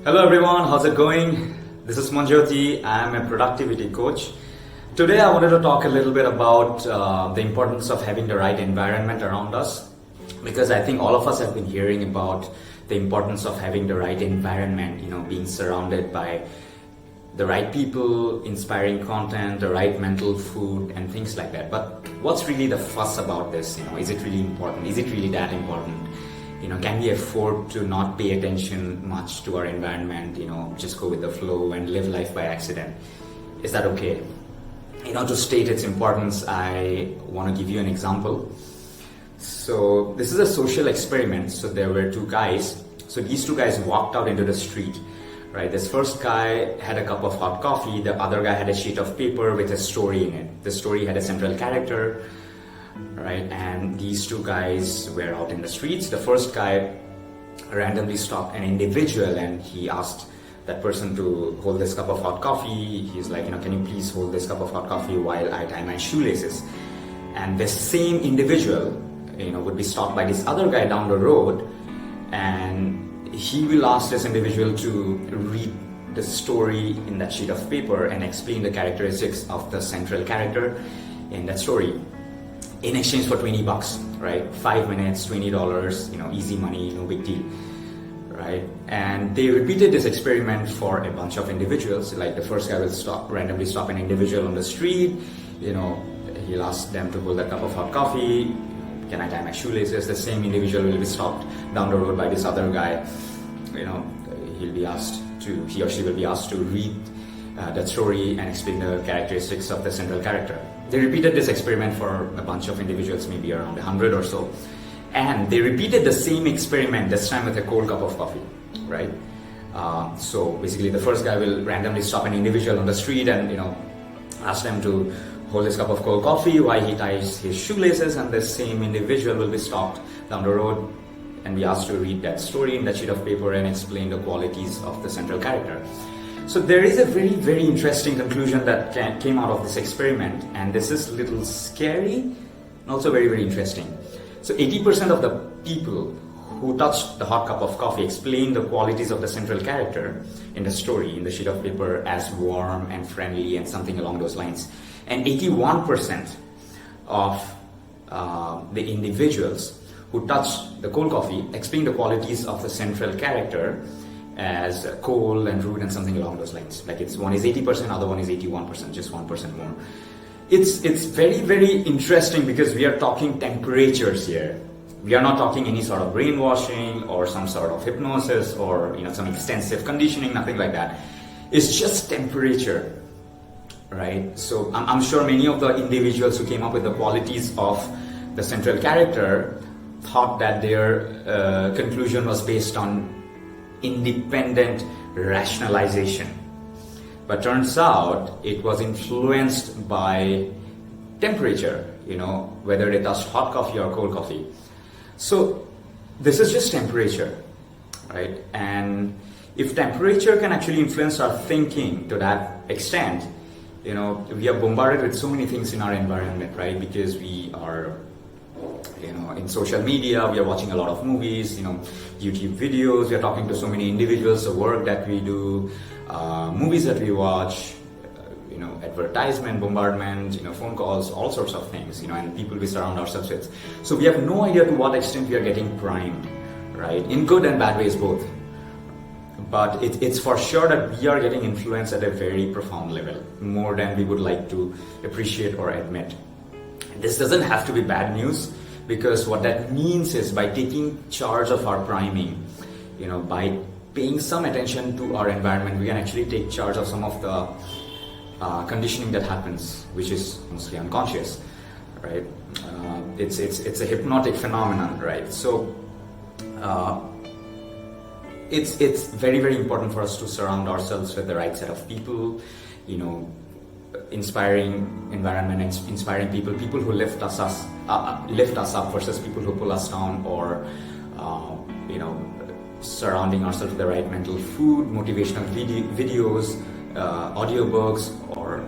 Hello everyone, how's it going? This is Manjoti. I am a productivity coach. Today I wanted to talk a little bit about the importance of having the right environment around us, because I think all of us have been hearing about the importance of having the right environment, being surrounded by the right people, inspiring content, the right mental food and things like that. But what's really the fuss about this? Is it really important? Is it really that important? Can we afford to not pay attention much to our environment, just go with the flow and live life by accident? Is that okay? To state its importance, I want to give you an example. So this is a social experiment. So there were two guys. So these two guys walked out into the street, right? This first guy had a cup of hot coffee. The other guy had a sheet of paper with a story in it. The story had a central character, right? And these two guys were out in the streets. The first guy randomly stopped an individual and he asked that person to hold this cup of hot coffee. He's like, can you please hold this cup of hot coffee while I tie my shoelaces? And this same individual, would be stopped by this other guy down the road, and he will ask this individual to read the story in that sheet of paper and explain the characteristics of the central character in that story, in exchange for $20, right? 5 minutes, $20, easy money, no big deal, right? And they repeated this experiment for a bunch of individuals. Like the first guy will randomly stop an individual on the street, he'll ask them to hold a cup of hot coffee. Can I tie my shoelaces? The same individual will be stopped down the road by this other guy. He or she will be asked to read that story and explain the characteristics of the central character. They repeated this experiment for a bunch of individuals, maybe around 100 or so. And they repeated the same experiment, this time with a cold cup of coffee, right? So basically the first guy will randomly stop an individual on the street and, ask them to hold his cup of cold coffee while he ties his shoelaces, and the same individual will be stopped down the road and be asked to read that story in that sheet of paper and explain the qualities of the central character. So there is a very, very interesting conclusion that came out of this experiment, and this is a little scary and also very, very interesting. So 80% of the people who touched the hot cup of coffee explained the qualities of the central character in the story, in the sheet of paper, as warm and friendly and something along those lines. And 81% of the individuals who touched the cold coffee explained the qualities of the central character as cold and rude and something along those lines. Like one is 80%, other one is 81%, just 1% more. It's very, very interesting because we are talking temperatures here. We are not talking any sort of brainwashing or some sort of hypnosis or some extensive conditioning, nothing like that. It's just temperature, right? So I'm sure many of the individuals who came up with the qualities of the central character thought that their conclusion was based on independent rationalization. But turns out it was influenced by temperature, whether they touched hot coffee or cold coffee. So this is just temperature, right? And if temperature can actually influence our thinking to that extent, we are bombarded with so many things in our environment, right? Because we are, in social media, we are watching a lot of movies, YouTube videos, we are talking to so many individuals, the work that we do, movies that we watch, advertisement, bombardment, phone calls, all sorts of things, and people we surround ourselves with. So we have no idea to what extent we are getting primed, right? In good and bad ways both. But it's for sure that we are getting influenced at a very profound level, more than we would like to appreciate or admit. This doesn't have to be bad news, because what that means is by taking charge of our priming, by paying some attention to our environment, we can actually take charge of some of the conditioning that happens, which is mostly unconscious, right? It's a hypnotic phenomenon, right? So it's very, very important for us to surround ourselves with the right set of people, inspiring environment, inspiring people who lift us up versus people who pull us down, or surrounding ourselves with the right mental food, motivational videos, audiobooks, or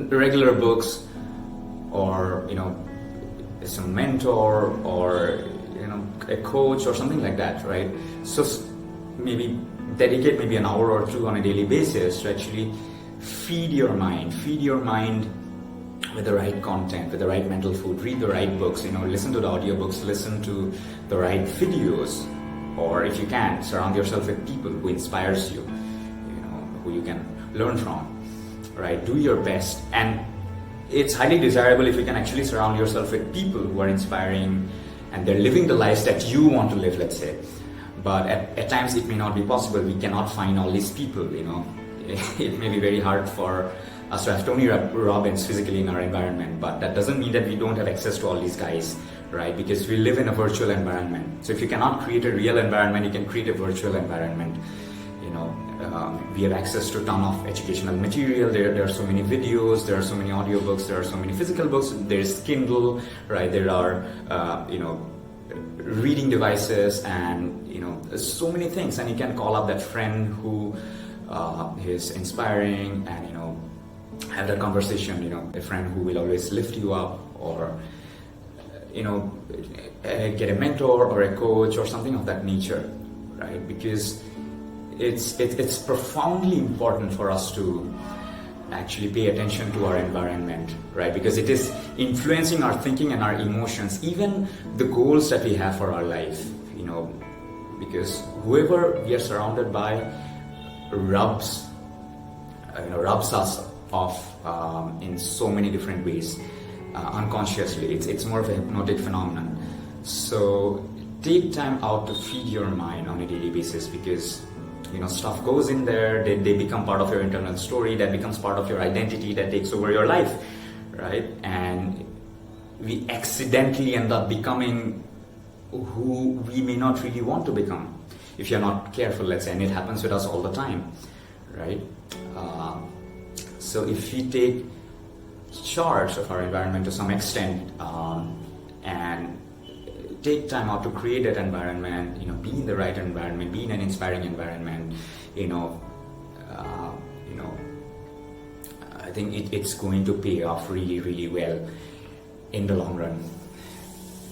regular books, or some mentor, or a coach or something like that, right? So maybe dedicate maybe an hour or two on a daily basis to actually feed your mind with the right content, with the right mental food. Read the right books, listen to the audiobooks, listen to the right videos, or if you can, surround yourself with people who inspires you, who you can learn from, right? Do your best. And it's highly desirable if you can actually surround yourself with people who are inspiring and they're living the lives that you want to live, let's say. But at times it may not be possible. We cannot find all these people, It may be very hard for us to have Tony Robbins physically in our environment, but that doesn't mean that we don't have access to all these guys, right? Because we live in a virtual environment. So if you cannot create a real environment, you can create a virtual environment. We have access to a ton of educational material. There are so many videos, there are so many audiobooks, there are so many physical books. There's Kindle, right? There are, reading devices, and so many things. And you can call up that friend who is inspiring, and have that conversation. A friend who will always lift you up, or get a mentor or a coach or something of that nature, right? Because it's profoundly important for us to actually pay attention to our environment, right? Because it is influencing our thinking and our emotions, even the goals that we have for our life, because whoever we are surrounded by rubs us off in so many different ways, unconsciously. It's more of a hypnotic phenomenon. So take time out to feed your mind on a daily basis, because stuff goes in there, they become part of your internal story, that becomes part of your identity, that takes over your life, right? And we accidentally end up becoming who we may not really want to become if you're not careful, let's say. And it happens with us all the time, right? So if we take charge of our environment to some extent, and take time out to create that environment, be in the right environment, be in an inspiring environment, I think it's going to pay off really, really well in the long run.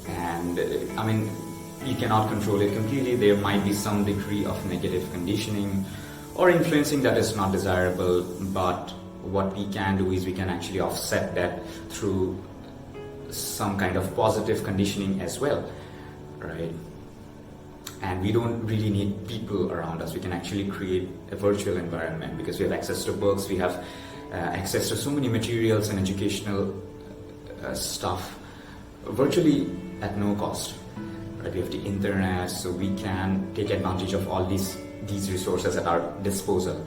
And you cannot control it completely. There might be some degree of negative conditioning or influencing that is not desirable, but what we can do is we can actually offset that through some kind of positive conditioning as well, right? And we don't really need people around us. We can actually create a virtual environment, because we have access to books, we have access to so many materials and educational stuff virtually at no cost, right? We have the internet, so we can take advantage of all these resources at our disposal.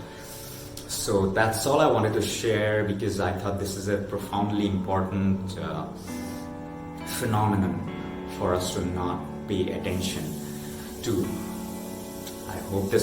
So that's all I wanted to share, because I thought this is a profoundly important phenomenon for us to not pay attention to. I hope this